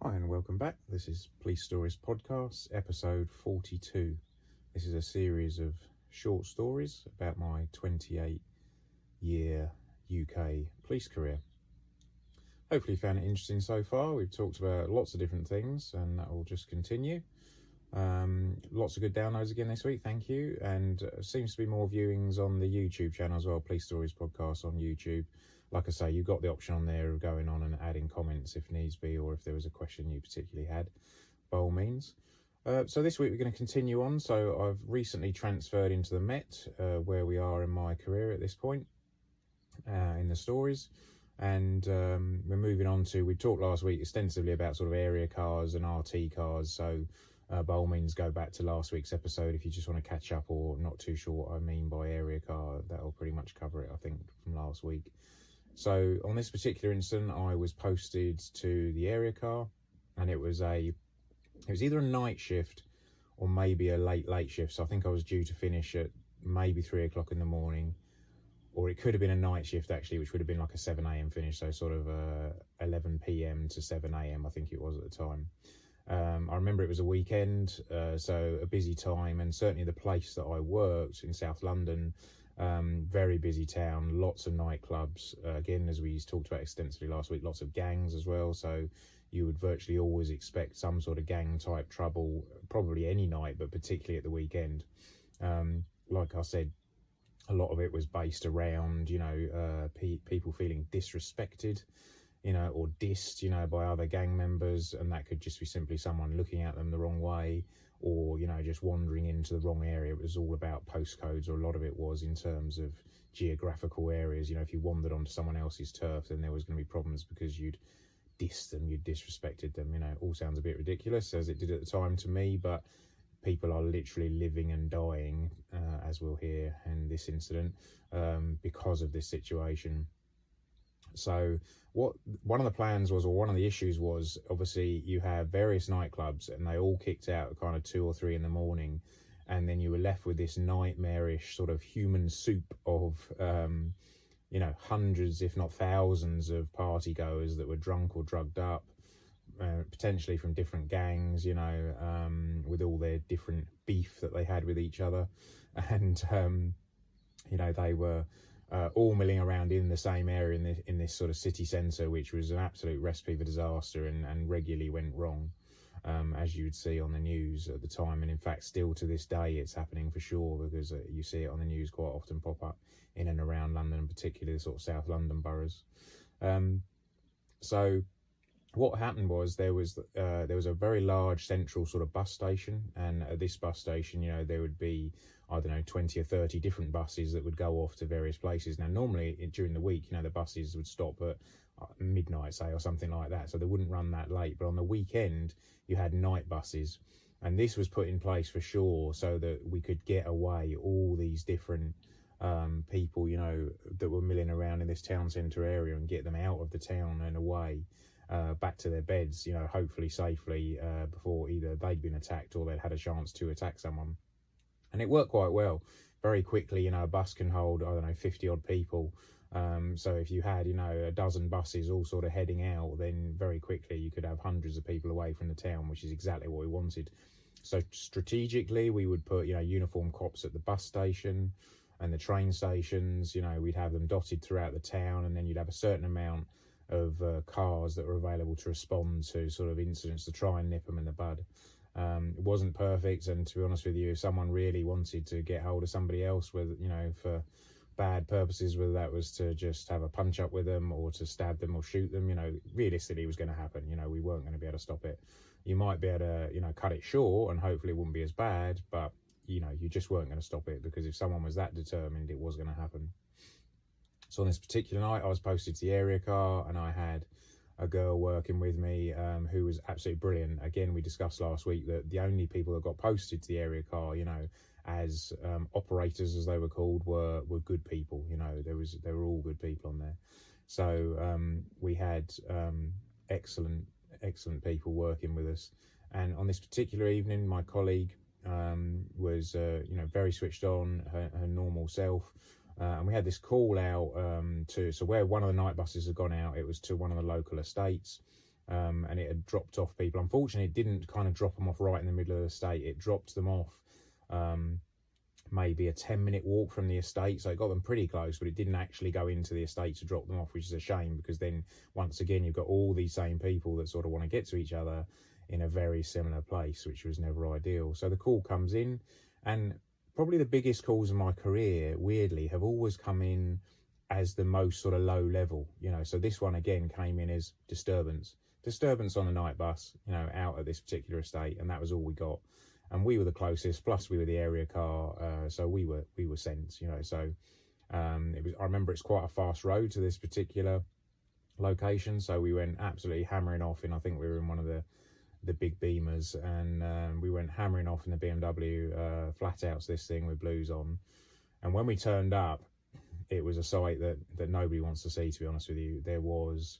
Hi and welcome back. This is Police Stories Podcast, episode 42. This is a series of short stories about my 28-year UK police career. Hopefully you found it interesting so far. We've talked about lots of different things and that will just continue. Lots of good downloads again this week, thank you. And seems to be more viewings on the YouTube channel as well, Police Stories Podcast on YouTube. Like I say, you've got the option on there of going on and adding comments if needs be, or if there was a question you particularly had, by all means. So this week we're going to continue on. So I've recently transferred into the Met, where we are in my career at this point, in the stories. And we're moving on to, we talked last week extensively about sort of area cars and RT cars. So by all means, go back to last week's episode if you just want to catch up or not too sure what I mean by area car. That'll pretty much cover it, I think, from last week. So on this particular incident, I was posted to the area car, and it was either a night shift or maybe a late shift. So I think I was due to finish at maybe 3 o'clock in the morning, or it could have been a night shift actually, which would have been like a 7 a.m. finish. So sort of 11 p.m. to 7 a.m. I think it was at the time. I remember it was a weekend, so a busy time, and certainly the place that I worked in South London, very busy town, lots of nightclubs. Again, as we talked about extensively last week, lots of gangs as well. So you would virtually always expect some sort of gang type trouble, probably any night, but particularly at the weekend. Like I said, a lot of it was based around, people feeling disrespected, or dissed, by other gang members. And that could just be simply someone looking at them the wrong way, or, just wandering into the wrong area. It was all about postcodes, or a lot of it was in terms of geographical areas. If you wandered onto someone else's turf, then there was going to be problems because you'd dissed them, you'd disrespected them. It all sounds a bit ridiculous, as it did at the time to me, but people are literally living and dying, as we'll hear in this incident, because of this situation. So one of the plans was, or one of the issues was, obviously you have various nightclubs and they all kicked out at kind of 2 or 3 in the morning, and then you were left with this nightmarish sort of human soup of hundreds if not thousands of party goers that were drunk or drugged up, potentially from different gangs, with all their different beef that they had with each other, and they were all milling around in the same area in this sort of city centre, which was an absolute recipe for disaster and regularly went wrong, as you would see on the news at the time. And in fact, still to this day, it's happening for sure, because you see it on the news quite often pop up in and around London, and particularly the sort of South London boroughs. So what happened was there was a very large central sort of bus station, and at this bus station, there would be, 20 or 30 different buses that would go off to various places. Now, normally during the week, the buses would stop at midnight, say, or something like that, so they wouldn't run that late. But on the weekend, you had night buses, and this was put in place for sure so that we could get away all these different people, that were milling around in this town centre area, and get them out of the town and away, back to their beds, hopefully safely, before either they'd been attacked or they'd had a chance to attack someone. And it worked quite well. Very quickly, a bus can hold, 50 odd people. So if you had, a dozen buses all sort of heading out, then very quickly you could have hundreds of people away from the town, which is exactly what we wanted. So strategically, we would put, uniformed cops at the bus station and the train stations. We'd have them dotted throughout the town, and then you'd have a certain amount of cars that were available to respond to sort of incidents, to try and nip them in the bud. It wasn't perfect, and to be honest with you, if someone really wanted to get hold of somebody else with, for bad purposes, whether that was to just have a punch up with them or to stab them or shoot them, realistically it was going to happen. We weren't going to be able to stop it. You might be able to, cut it short, and hopefully it wouldn't be as bad, but, you just weren't going to stop it, because if someone was that determined, it was going to happen. So on this particular night, I was posted to the area car, and I had a girl working with me, who was absolutely brilliant. Again, we discussed last week that the only people that got posted to the area car, as operators, as they were called, were good people. They were all good people on there. So we had excellent people working with us. And on this particular evening, my colleague was very switched on, her normal self. And we had this call out so where one of the night buses had gone out, it was to one of the local estates. and it had dropped off people. Unfortunately, it didn't kind of drop them off right in the middle of the estate. It dropped them off maybe a 10-minute walk from the estate, so it got them pretty close, but it didn't actually go into the estate to drop them off, which is a shame, because then once again you've got all these same people that sort of want to get to each other in a very similar place, which was never ideal. So the call comes in, and probably the biggest calls in my career, weirdly, have always come in as the most sort of low level, you know. So this one again came in as disturbance on a night bus, you know, out at this particular estate, and that was all we got. And we were the closest, plus we were the area car, so we were sent, you know. So it was. I remember it's quite a fast road to this particular location, so we went absolutely hammering off. And I think we were in one of the big Beamers, and we went hammering off in the BMW flat outs, this thing with blues on. And when we turned up, it was a sight that nobody wants to see, to be honest with you. There was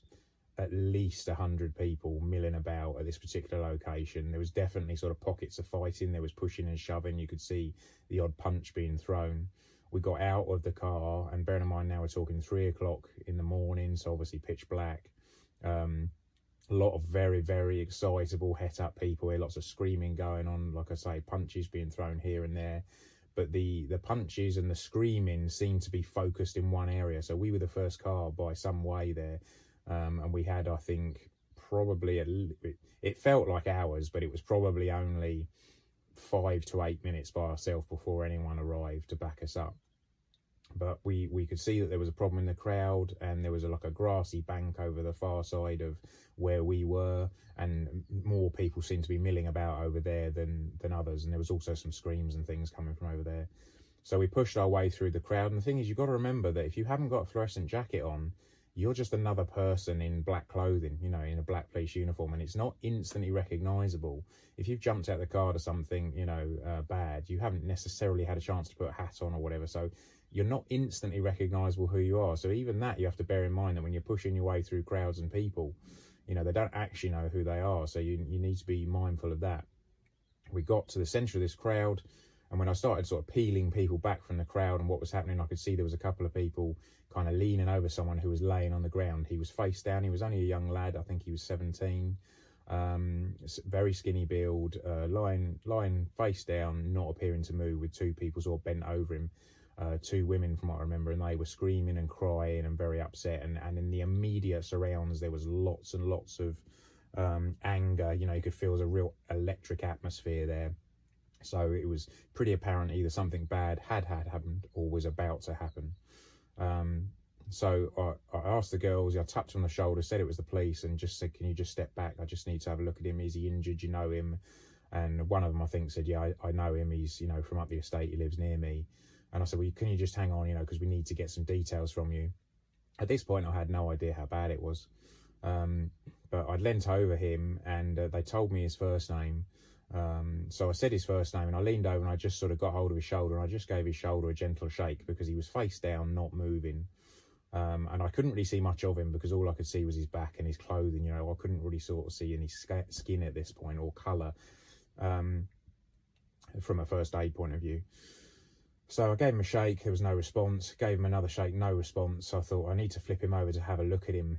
at least 100 people milling about at this particular location. There was definitely sort of pockets of fighting. There was pushing and shoving. You could see the odd punch being thrown. We got out of the car, and bearing in mind now we're talking 3 o'clock in the morning, so obviously pitch black. A lot of very, very excitable, het up people here, lots of screaming going on, like I say, punches being thrown here and there. But the punches and the screaming seemed to be focused in one area. So we were the first car by some way there. And we had, I think, probably, it felt like hours, but it was probably only 5 to 8 minutes by ourselves before anyone arrived to back us up. But we could see that there was a problem in the crowd, and there was like a grassy bank over the far side of where we were, and more people seemed to be milling about over there than others. And there was also some screams and things coming from over there. So we pushed our way through the crowd. And the thing is, you've got to remember that if you haven't got a fluorescent jacket on, you're just another person in black clothing, you know, in a black police uniform, and it's not instantly recognisable. If you've jumped out the car to something, you know, bad, you haven't necessarily had a chance to put a hat on or whatever, so you're not instantly recognisable who you are. So even that, you have to bear in mind that when you're pushing your way through crowds and people, you know, they don't actually know who they are, so you need to be mindful of that. We got to the centre of this crowd, and when I started sort of peeling people back from the crowd and what was happening, I could see there was a couple of people kind of leaning over someone who was laying on the ground. He was face down. He was only a young lad. I think he was 17. Very skinny build, lying face down, not appearing to move, with 2 people sort of bent over him. 2 women from what I remember, and they were screaming and crying and very upset. And in the immediate surrounds, there was lots and lots of anger. You know, you could feel there was a real electric atmosphere there. So it was pretty apparent either something bad had happened or was about to happen. So I asked the girls, I tapped on the shoulder, said it was the police, and just said, can you just step back? I just need to have a look at him. Is he injured? You know him? And one of them, I think, said, yeah, I know him. He's, you know, from up the estate. He lives near me. And I said, well, can you just hang on, you know, because we need to get some details from you. At this point, I had no idea how bad it was. But I'd leant over him, and they told me his first name. So I said his first name, and I leaned over and I just sort of got hold of his shoulder, and I just gave his shoulder a gentle shake because he was face down, not moving. And I couldn't really see much of him because all I could see was his back and his clothing. You know, I couldn't really sort of see any skin at this point or colour from a first aid point of view. So I gave him a shake, there was no response. Gave him another shake, no response. So I thought I need to flip him over to have a look at him.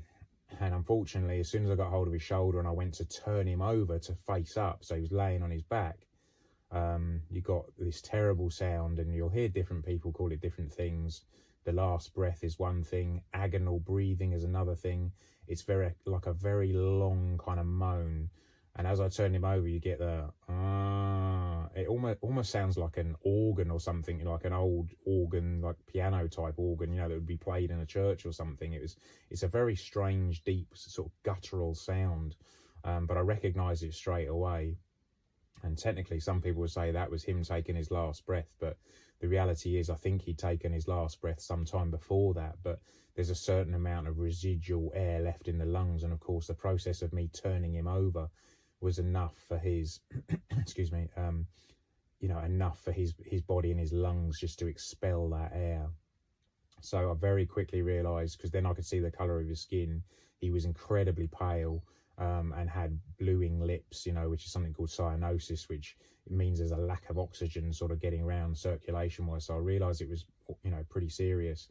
And unfortunately, as soon as I got hold of his shoulder and I went to turn him over to face up, so he was laying on his back, you got this terrible sound, and you'll hear different people call it different things. The last breath is one thing, agonal breathing is another thing. It's like a very long kind of moan. And as I turned him over, you get the, it almost sounds like an organ or something, like an old organ, like piano type organ, you know, that would be played in a church or something. It's a very strange, deep, sort of guttural sound, but I recognised it straight away. And technically, some people would say that was him taking his last breath, but the reality is I think he'd taken his last breath sometime before that, but there's a certain amount of residual air left in the lungs. And of course, the process of me turning him over was enough for his, excuse me, you know, enough for his body and his lungs just to expel that air. So I very quickly realised, because then I could see the colour of his skin, he was incredibly pale and had bluing lips, you know, which is something called cyanosis, which means there's a lack of oxygen sort of getting around circulation-wise. So I realised it was, you know, pretty serious.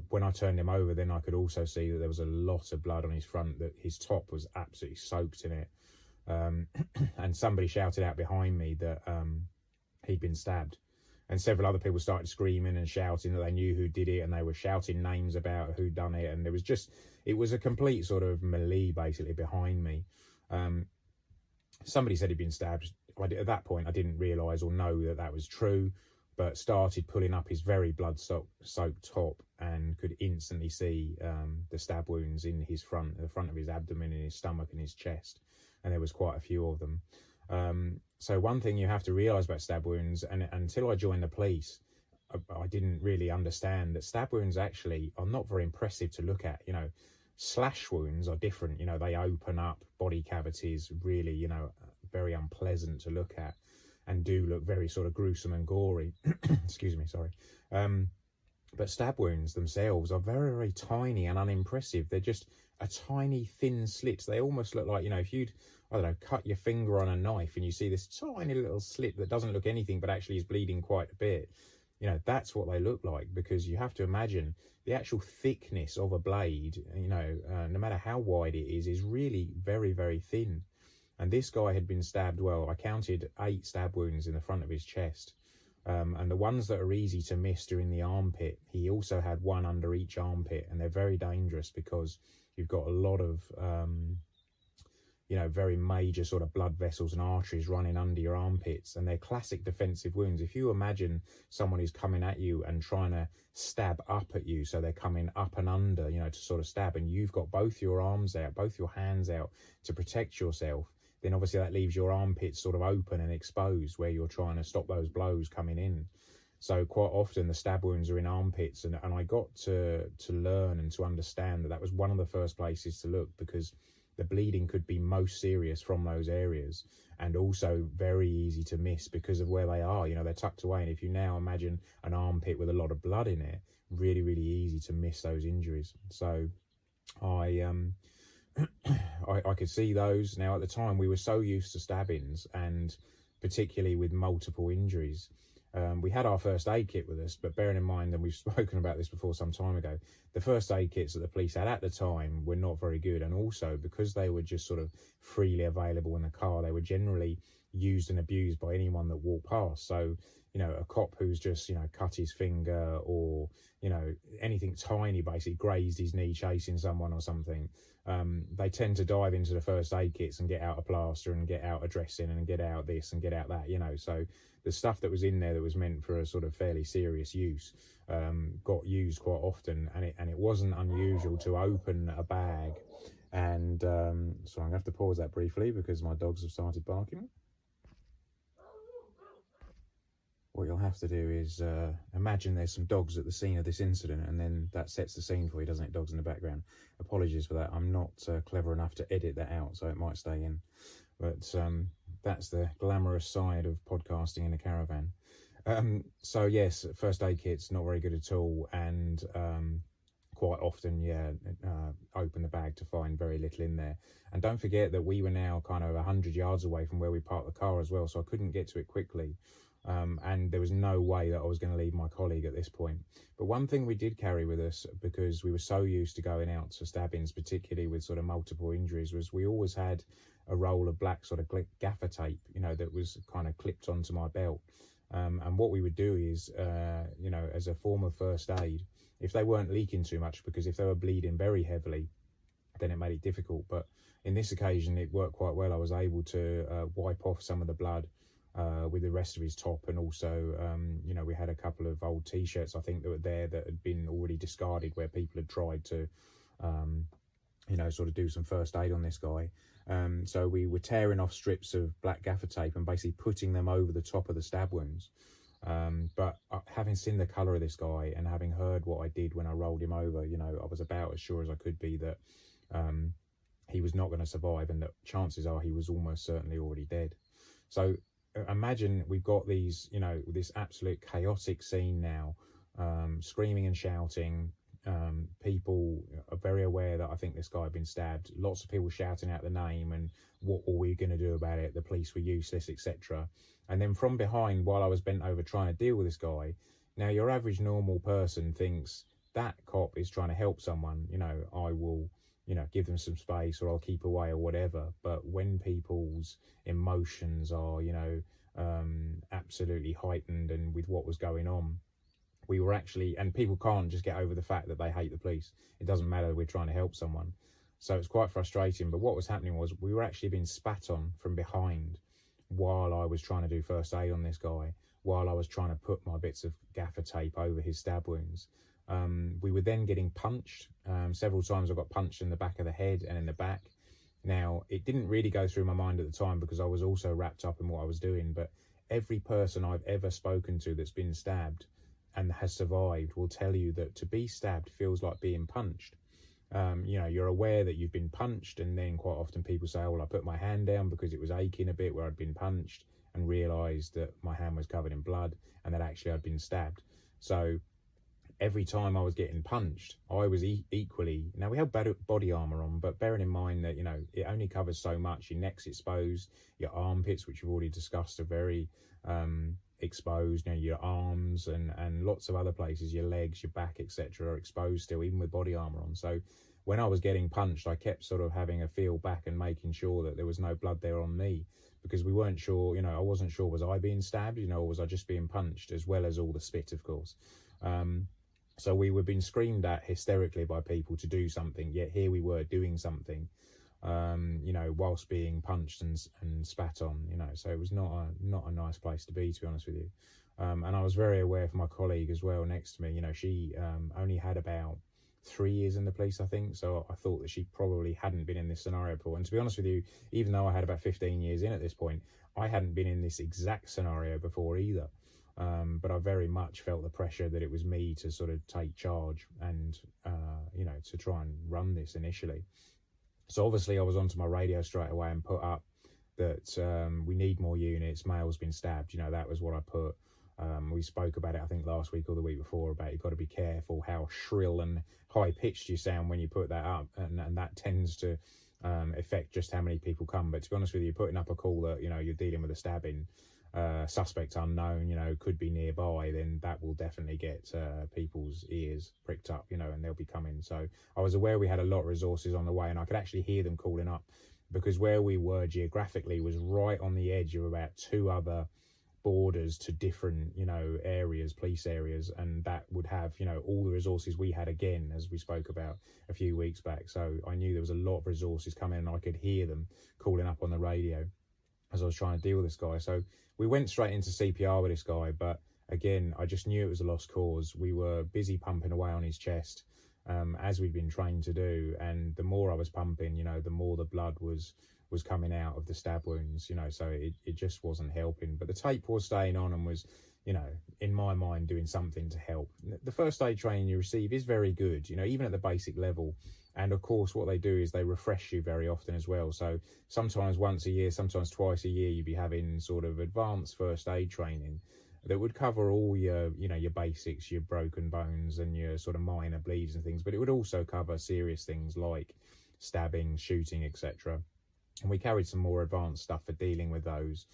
When I turned him over, then I could also see that there was a lot of blood on his front, that his top was absolutely soaked in it. And somebody shouted out behind me that he'd been stabbed. And several other people started screaming and shouting that they knew who did it, and they were shouting names about who'd done it. And it was a complete sort of melee basically behind me. Somebody said he'd been stabbed. At that point, I didn't realise or know that that was true, but started pulling up his very blood-soaked top and could instantly see the stab wounds in his the front of his abdomen, in his stomach and his chest. And there was quite a few of them. So one thing you have to realise about stab wounds, and until I joined the police, I didn't really understand that stab wounds actually are not very impressive to look at. Slash wounds are different. They open up body cavities, really, very unpleasant to look at, and do look very sort of gruesome and gory. Excuse me, sorry. But stab wounds themselves are very, very tiny and unimpressive. They're just a tiny thin slit. They almost look like, if you'd, I don't know, cut your finger on a knife and you see this tiny little slit that doesn't look anything but actually is bleeding quite a bit. That's what they look like, because you have to imagine the actual thickness of a blade, no matter how wide it is really very, very thin. And this guy had been stabbed, well, I counted 8 stab wounds in the front of his chest. And the ones that are easy to miss are in the armpit. He also had one under each armpit, and they're very dangerous because you've got a lot of, very major sort of blood vessels and arteries running under your armpits, and they're classic defensive wounds. If you imagine someone who's coming at you and trying to stab up at you, so they're coming up and under, to sort of stab, and you've got both your arms out, both your hands out to protect yourself, then obviously that leaves your armpits sort of open and exposed where you're trying to stop those blows coming in. So quite often the stab wounds are in armpits, and I got to learn and to understand that was one of the first places to look, because the bleeding could be most serious from those areas, and also very easy to miss because of where they are. They're tucked away, and if you now imagine an armpit with a lot of blood in it, really, really easy to miss those injuries. So I could see those. Now, at the time, we were so used to stabbings, and particularly with multiple injuries. We had our first aid kit with us, but bearing in mind, and we've spoken about this before some time ago, the first aid kits that the police had at the time were not very good. And also, because they were just sort of freely available in the car, they were generally used and abused by anyone that walked past. So, a cop who's just, cut his finger, or, anything tiny, basically grazed his knee chasing someone or something, they tend to dive into the first aid kits and get out a plaster and get out a dressing and get out this and get out that, so the stuff that was in there that was meant for a sort of fairly serious use got used quite often, and it wasn't unusual to open a bag and so I'm going to have to pause that briefly because my dogs have started barking. What you'll have to do is imagine there's some dogs at the scene of this incident, and then that sets the scene for you, doesn't it? Dogs in the background. Apologies for that. I'm not clever enough to edit that out, so it might stay in. But that's the glamorous side of podcasting in a caravan. So yes, first aid kit's not very good at all, and quite often, open the bag to find very little in there. And don't forget that we were now kind of 100 yards away from where we parked the car as well, so I couldn't get to it quickly. And there was no way that I was going to leave my colleague at this point. But one thing we did carry with us, because we were so used to going out to stabbings, particularly with sort of multiple injuries, was we always had a roll of black sort of gaffer tape, that was kind of clipped onto my belt. And what we would do is, as a form of first aid, if they weren't leaking too much, because if they were bleeding very heavily, then it made it difficult. But in this occasion, it worked quite well. I was able to wipe off some of the blood with the rest of his top, and also we had a couple of old t-shirts I think that were there that had been already discarded, where people had tried to sort of do some first aid on this guy. So we were tearing off strips of black gaffer tape and basically putting them over the top of the stab wounds. But having seen the colour of this guy and having heard what I did when I rolled him over, I was about as sure as I could be that he was not going to survive, and that chances are he was almost certainly already dead. So imagine we've got these, this absolute chaotic scene now, screaming and shouting. People are very aware that I think this guy had been stabbed. Lots of people shouting out the name and what were we going to do about it? The police were useless, etc. And then from behind, while I was bent over trying to deal with this guy, now your average normal person thinks, that cop is trying to help someone, I will, give them some space, or I'll keep away or whatever. But when people's emotions are, absolutely heightened, and with what was going on, we were actually, and people can't just get over the fact that they hate the police. It doesn't matter, we're trying to help someone. So it's quite frustrating. But what was happening was we were actually being spat on from behind while I was trying to do first aid on this guy, while I was trying to put my bits of gaffer tape over his stab wounds. We were then getting punched. Several times I got punched in the back of the head and in the back. Now, it didn't really go through my mind at the time because I was also wrapped up in what I was doing, but every person I've ever spoken to that's been stabbed and has survived will tell you that to be stabbed feels like being punched. You're aware that you've been punched, and then quite often people say, oh, well, I put my hand down because it was aching a bit where I'd been punched, and realised that my hand was covered in blood and that actually I'd been stabbed. So every time I was getting punched, I was equally... Now, we have body armour on, but bearing in mind that, it only covers so much. Your neck's exposed, your armpits, which we've already discussed, are very exposed. Your arms and lots of other places, your legs, your back, etc., are exposed still, even with body armour on. So when I was getting punched, I kept sort of having a feel back and making sure that there was no blood there on me, because we weren't sure, I wasn't sure, was I being stabbed, or was I just being punched, as well as all the spit, of course. So we were being screamed at hysterically by people to do something, yet here we were doing something, whilst being punched and spat on, so it was not a nice place to be honest with you. And I was very aware for my colleague as well next to me. She only had about 3 years in the police, I think, so I thought that she probably hadn't been in this scenario before. And to be honest with you, even though I had about 15 years in at this point, I hadn't been in this exact scenario before either. But I very much felt the pressure that it was me to sort of take charge and, to try and run this initially. So obviously I was onto my radio straight away and put up that we need more units, male's been stabbed, that was what I put. We spoke about it, I think, last week or the week before, about you've got to be careful how shrill and high-pitched you sound when you put that up, and that tends to affect just how many people come. But to be honest with you, putting up a call that, you're dealing with a stabbing, suspect unknown, could be nearby, then that will definitely get people's ears pricked up, and they'll be coming. So I was aware we had a lot of resources on the way, and I could actually hear them calling up, because where we were geographically was right on the edge of about 2 other borders to different, areas, police areas, and that would have, all the resources we had, again, as we spoke about a few weeks back. So I knew there was a lot of resources coming, and I could hear them calling up on the radio as I was trying to deal with this guy. So we went straight into CPR with this guy, but again, I just knew it was a lost cause. We were busy pumping away on his chest, as we'd been trained to do, and the more I was pumping, the more the blood was coming out of the stab wounds, so it just wasn't helping. But the tape was staying on and was, in my mind, doing something to help. The first aid training you receive is very good, even at the basic level. And of course, what they do is they refresh you very often as well. So sometimes once a year, sometimes twice a year, you'd be having sort of advanced first aid training that would cover all your, your basics, your broken bones and your sort of minor bleeds and things. But it would also cover serious things like stabbing, shooting, etc. And we carried some more advanced stuff for dealing with those.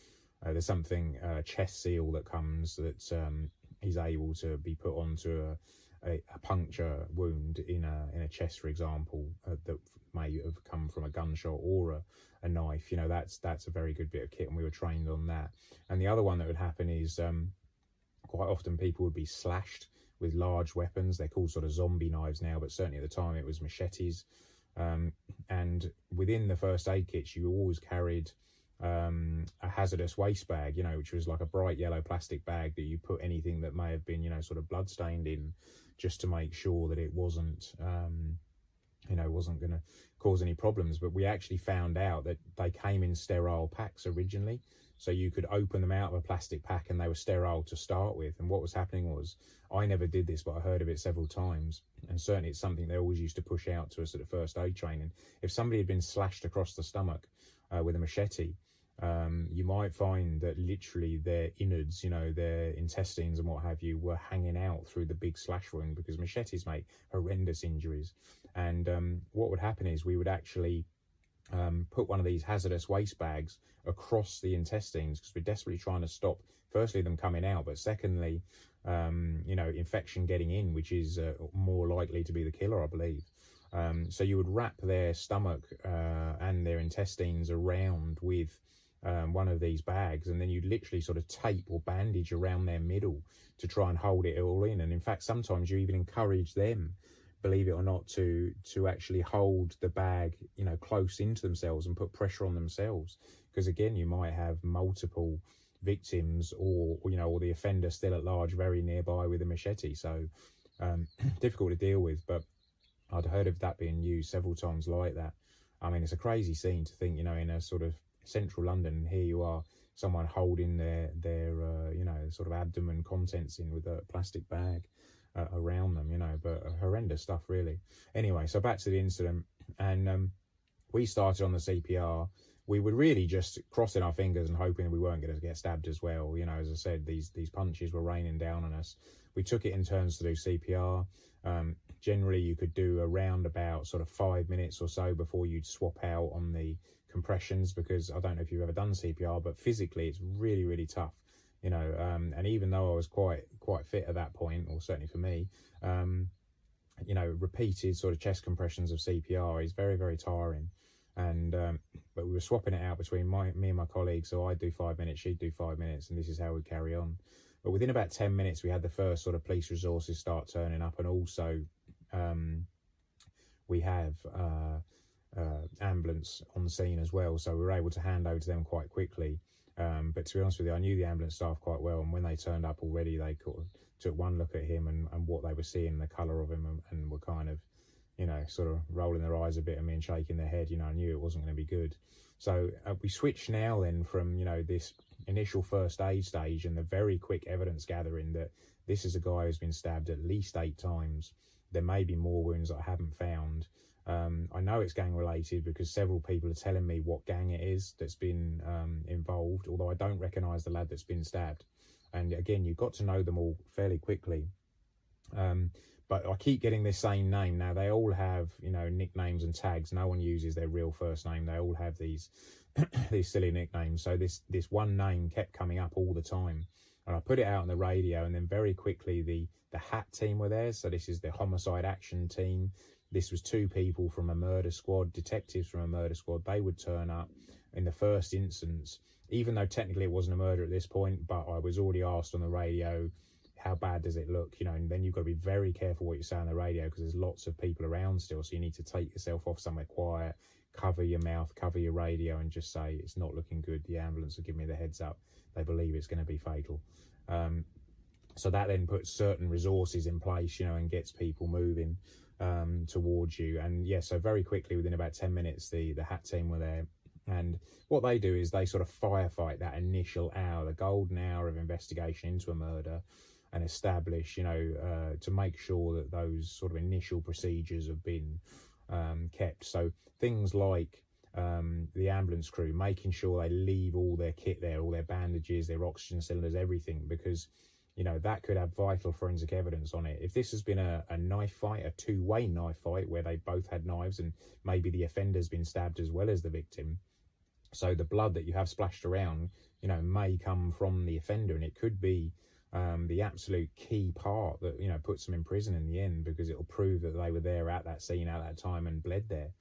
There's something, chest seal that comes that is able to be put onto a puncture wound in a chest, for example, that may have come from a gunshot or a knife. That's a very good bit of kit, and we were trained on that. And the other one that would happen is quite often people would be slashed with large weapons. They're called sort of zombie knives now, but certainly at the time it was machetes. And within the first aid kits, you always carried a hazardous waste bag, which was like a bright yellow plastic bag that you put anything that may have been, sort of blood stained in, just to make sure that it wasn't, wasn't going to cause any problems. But we actually found out that they came in sterile packs originally. So you could open them out of a plastic pack and they were sterile to start with. And what was happening was, I never did this, but I heard of it several times. And certainly it's something they always used to push out to us at the first aid training. If somebody had been slashed across the stomach with a machete, you might find that literally their innards, their intestines and what have you, were hanging out through the big slash wound, because machetes make horrendous injuries. And what would happen is we would actually put one of these hazardous waste bags across the intestines, because we're desperately trying to stop, firstly, them coming out, but secondly, infection getting in, which is more likely to be the killer, I believe. So you would wrap their stomach and their intestines around with one of these bags, and then you'd literally sort of tape or bandage around their middle to try and hold it all in. And in fact, sometimes you even encourage them, believe it or not, to actually hold the bag, close into themselves and put pressure on themselves, because again, you might have multiple victims or the offender still at large very nearby with a machete. So difficult to deal with, but I'd heard of that being used several times like that. I mean, it's a crazy scene to think, in a sort of central London, here you are, someone holding their sort of abdomen contents in with a plastic bag around them, but horrendous stuff, really. Anyway, so back to the incident, and we started on the CPR. We were really just crossing our fingers and hoping that we weren't going to get stabbed as well. As I said, these punches were raining down on us. We took it in turns to do CPR. Generally, you could do around about sort of 5 minutes or so before you'd swap out on the compressions, because I don't know if you've ever done CPR, but physically it's really, really tough. And even though I was quite fit at that point, or certainly for me, repeated sort of chest compressions of CPR is very, very tiring. And but we were swapping it out between me and my colleague, so I'd do 5 minutes, she'd do 5 minutes, and this is how we'd carry on. But within about 10 minutes, we had the first sort of police resources start turning up, and also we have ambulance on the scene as well, so we were able to hand over to them quite quickly. But to be honest with you, I knew the ambulance staff quite well, and when they turned up already, they took one look at him and what they were seeing, the colour of him, and were kind of, sort of rolling their eyes a bit at me and shaking their head. I knew it wasn't going to be good. So we switched now then from, this initial first aid stage and the very quick evidence gathering that this is a guy who's been stabbed at least 8 times. There may be more wounds that I haven't found. I know it's gang related because several people are telling me what gang it is that's been involved, although I don't recognise the lad that's been stabbed. And again, you've got to know them all fairly quickly. But I keep getting this same name. Now, they all have, nicknames and tags. No one uses their real first name. They all have these these silly nicknames. So this one name kept coming up all the time. And I put it out on the radio, and then very quickly the HAT team were there. So this is the Homicide Action Team. This was 2 people from a murder squad, detectives from a murder squad. They would turn up in the first instance, even though technically it wasn't a murder at this point, but I was already asked on the radio, how bad does it look? And then you've got to be very careful what you say on the radio, because there's lots of people around still. So you need to take yourself off somewhere quiet, cover your mouth, cover your radio, and just say, it's not looking good. The ambulance will give me the heads up. They believe it's going to be fatal. So that then puts certain resources in place, and gets people moving towards you. And yeah, so very quickly, within about 10 minutes, the HAT team were there. And what they do is they sort of firefight that initial hour, the golden hour of investigation into a murder, and establish, to make sure that those sort of initial procedures have been kept. So things like the ambulance crew, making sure they leave all their kit there, all their bandages, their oxygen cylinders, everything, because, that could have vital forensic evidence on it. If this has been a knife fight, a 2-way knife fight, where they both had knives and maybe the offender's been stabbed as well as the victim, so the blood that you have splashed around, may come from the offender, and it could be the absolute key part that, puts them in prison in the end, because it'll prove that they were there at that scene at that time and bled there.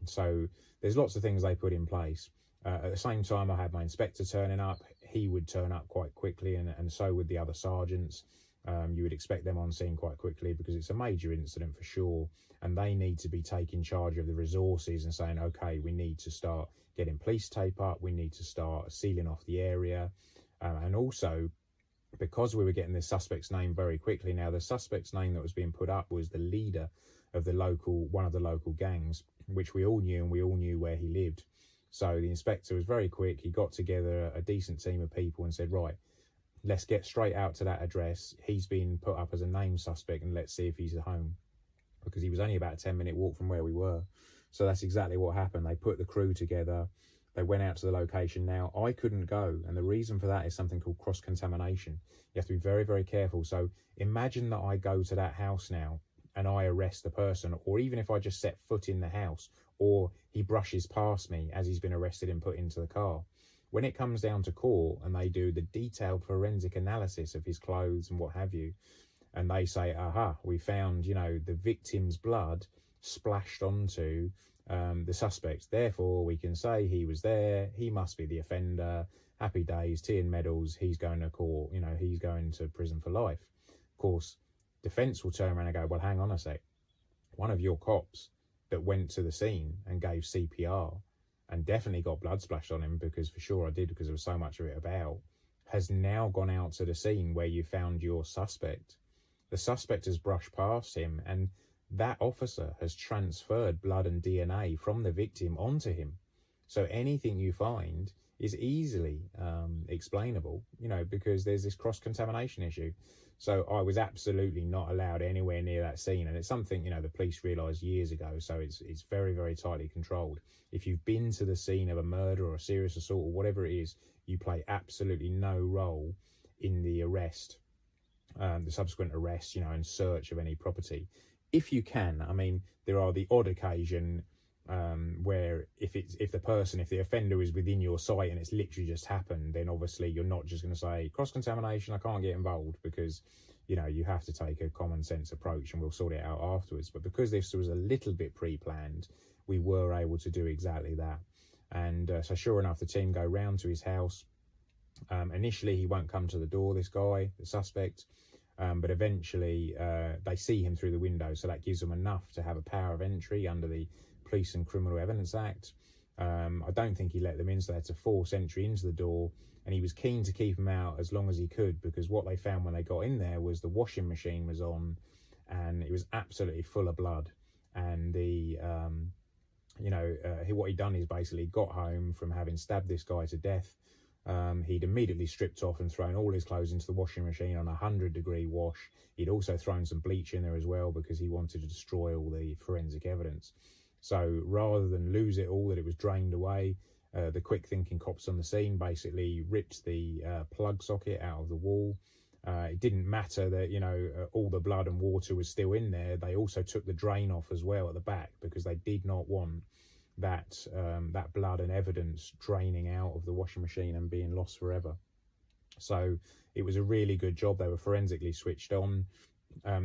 So there's lots of things they put in place. At the same time, I had my inspector turning up. He would turn up quite quickly, and so would the other sergeants. You would expect them on scene quite quickly, because it's a major incident for sure, and they need to be taking charge of the resources and saying, okay, we need to start getting police tape up, we need to start sealing off the area, and also, because we were getting the suspect's name very quickly. Now, the suspect's name that was being put up was the leader of one of the local gangs, which we all knew, and we all knew where he lived. So the inspector was very quick. He got together a decent team of people and said, right, let's get straight out to that address. He's been put up as a named suspect, and let's see if he's at home, because he was only about a 10-minute walk from where we were. So that's exactly what happened. They put the crew together. They went out to the location. Now, I couldn't go, and the reason for that is something called cross-contamination. You have to be very, very careful. So imagine that I go to that house now and I arrest the person, or even if I just set foot in the house, or he brushes past me as he's been arrested and put into the car. When it comes down to court and they do the detailed forensic analysis of his clothes and what have you, and they say, aha, we found, the victim's blood splashed onto the suspect. Therefore, we can say he was there. He must be the offender. Happy days, tea and medals. He's going to court. He's going to prison for life. Of course, defence will turn around and go, well, hang on a sec. One of your cops that went to the scene and gave CPR and definitely got blood splashed on him, because for sure I did, because there was so much of it about, has now gone out to the scene where you found your suspect. The suspect has brushed past him, and that officer has transferred blood and DNA from the victim onto him. So anything you find is easily explainable, because there's this cross-contamination issue. So I was absolutely not allowed anywhere near that scene. And it's something, the police realised years ago. So it's very, very tightly controlled. If you've been to the scene of a murder or a serious assault or whatever it is, you play absolutely no role in the arrest, the subsequent arrest, and search of any property. If you can, there are the odd occasion where if the offender is within your sight and it's literally just happened, then obviously you're not just going to say cross-contamination, I can't get involved, because you have to take a common sense approach and we'll sort it out afterwards. But because this was a little bit pre-planned, we were able to do exactly that. And so sure enough, the team go round to his house. Initially he won't come to the door, this guy, the suspect, but eventually they see him through the window, so that gives them enough to have a power of entry under the Police and Criminal Evidence Act. I don't think he let them in, so they had to force entry into the door, and he was keen to keep them out as long as he could, because what they found when they got in there was the washing machine was on and it was absolutely full of blood. And what he'd done is basically got home from having stabbed this guy to death. He'd immediately stripped off and thrown all his clothes into the washing machine on a 100-degree wash. He'd also thrown some bleach in there as well, because he wanted to destroy all the forensic evidence. So rather than lose it all, that it was drained away, the quick thinking cops on the scene basically ripped the plug socket out of the wall. It didn't matter that, all the blood and water was still in there. They also took the drain off as well at the back, because they did not want that blood and evidence draining out of the washing machine and being lost forever. So it was a really good job. They were forensically switched on.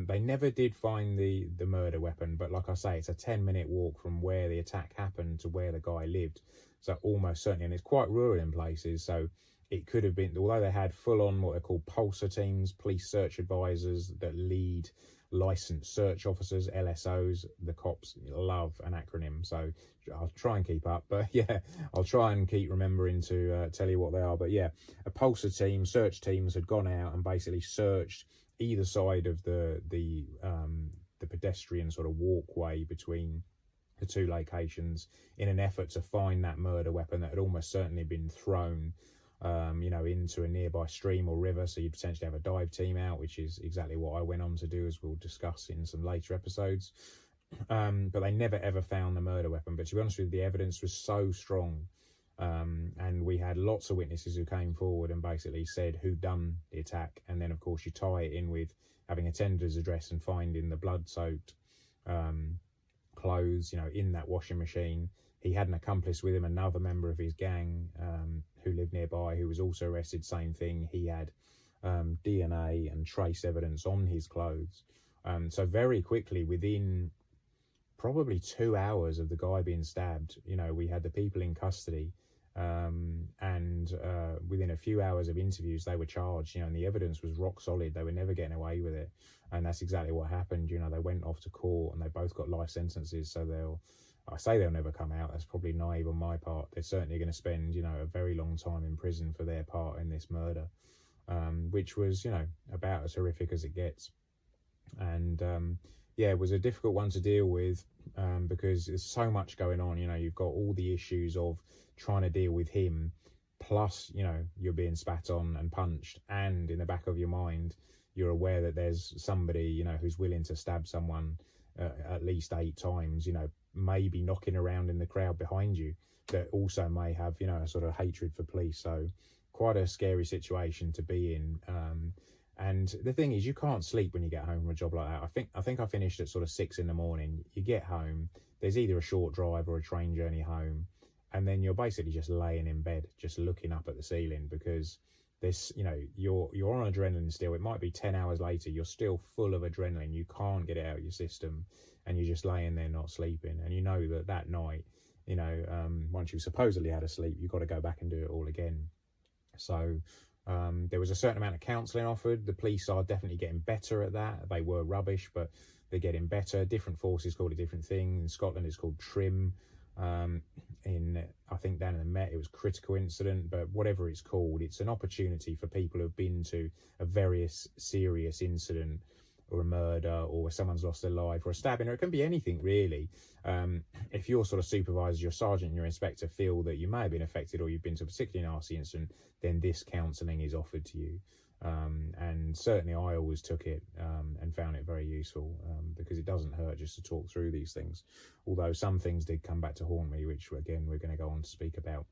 They never did find the murder weapon, but like I say, it's a 10-minute walk from where the attack happened to where the guy lived. So almost certainly, and it's quite rural in places, so it could have been, although they had full-on what are called PULSAR teams, police search advisors that lead licensed search officers, LSOs. The cops love an acronym, so I'll try and keep up, but yeah, I'll try and keep remembering to tell you what they are. But yeah, a PULSAR team, search teams had gone out and basically searched either side of the pedestrian sort of walkway between the two locations in an effort to find that murder weapon that had almost certainly been thrown into a nearby stream or river. So you potentially have a dive team out, which is exactly what I went on to do, as we'll discuss in some later episodes. But they never ever found the murder weapon. But to be honest with you, the evidence was so strong, and we had lots of witnesses who came forward and basically said who'd done the attack. And then of course you tie it in with having attended his address and finding the blood-soaked clothes, in that washing machine. He had an accomplice with him, another member of his gang who lived nearby, who was also arrested. Same thing. He had DNA and trace evidence on his clothes. So very quickly, within probably 2 hours of the guy being stabbed, we had the people in custody. And within a few hours of interviews, they were charged, and the evidence was rock solid. They were never getting away with it. And that's exactly what happened. They went off to court and they both got life sentences. So I say they'll never come out. That's probably naive on my part. They're certainly going to spend, a very long time in prison for their part in this murder, which was, about as horrific as it gets. And it was a difficult one to deal with because there's so much going on. You've got all the issues of trying to deal with him, plus, you're being spat on and punched, and in the back of your mind, you're aware that there's somebody, who's willing to stab someone at least 8 times, maybe knocking around in the crowd behind you, that also may have, a sort of hatred for police. So quite a scary situation to be in. And the thing is, you can't sleep when you get home from a job like that. I think I finished at sort of 6 in the morning. You get home, there's either a short drive or a train journey home, and then you're basically just laying in bed, just looking up at the ceiling, because this, you know, you're on adrenaline still. It might be 10 hours later, you're still full of adrenaline. You can't get it out of your system, and you're just laying there not sleeping. And you know that night, you know, once you've supposedly had a sleep, you've got to go back and do it all again. So there was a certain amount of counselling offered. The police are definitely getting better at that. They were rubbish, but they're getting better. Different forces call it different things. In Scotland, it's called TRIM. I think down in the Met, it was critical incident, but whatever it's called, it's an opportunity for people who've been to a very serious incident, or a murder, or where someone's lost their life, or a stabbing, or it can be anything really. If your sort of supervisor, your sergeant, your inspector feel that you may have been affected, or you've been to a particularly nasty incident, then this counselling is offered to you. And certainly I always took it and found it very useful, because it doesn't hurt just to talk through these things. Although some things did come back to haunt me, which again we're going to go on to speak about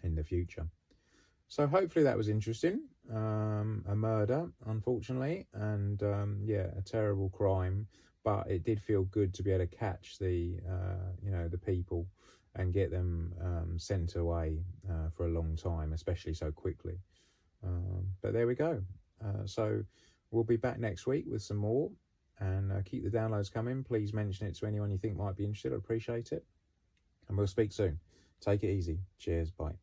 in the future. So hopefully that was interesting. A murder, unfortunately, and yeah, a terrible crime. But it did feel good to be able to catch the the people and get them sent away for a long time, especially so quickly. But there we go. So we'll be back next week with some more, and keep the downloads coming. Please mention it to anyone you think might be interested. I'd appreciate it. And we'll speak soon. Take it easy. Cheers. Bye.